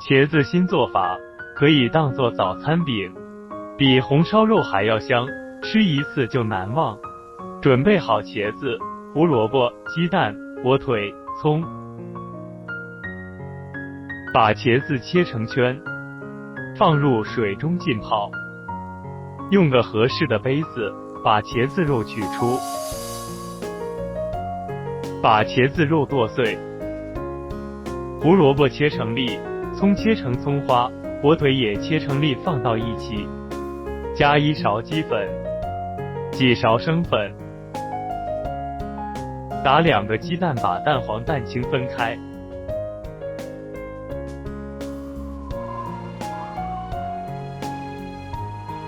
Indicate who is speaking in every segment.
Speaker 1: 茄子新做法，可以当做早餐饼，比红烧肉还要香，吃一次就难忘。准备好茄子、胡萝卜、鸡蛋、火腿、葱，把茄子切成圈，放入水中浸泡。用个合适的杯子把茄子肉取出，把茄子肉剁碎，胡萝卜切成粒，葱切成葱花，火腿也切成粒放到一起，加1勺鸡粉，几勺生粉，打2个鸡蛋，把蛋黄蛋清分开，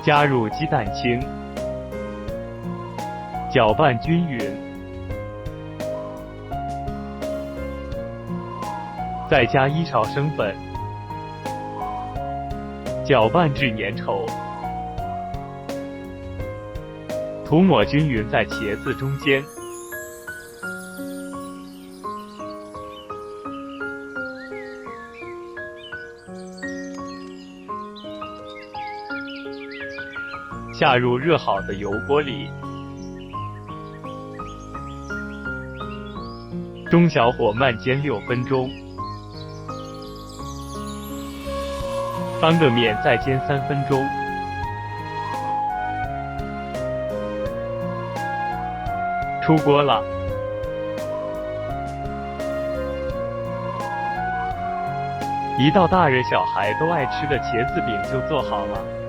Speaker 1: 加入鸡蛋清，搅拌均匀，再加1勺生粉，搅拌至粘稠，涂抹均匀在茄子中间，下入热好的油锅里，中小火慢煎6分钟，翻个面再煎3分钟，出锅了。一道大人小孩都爱吃的茄子饼就做好了。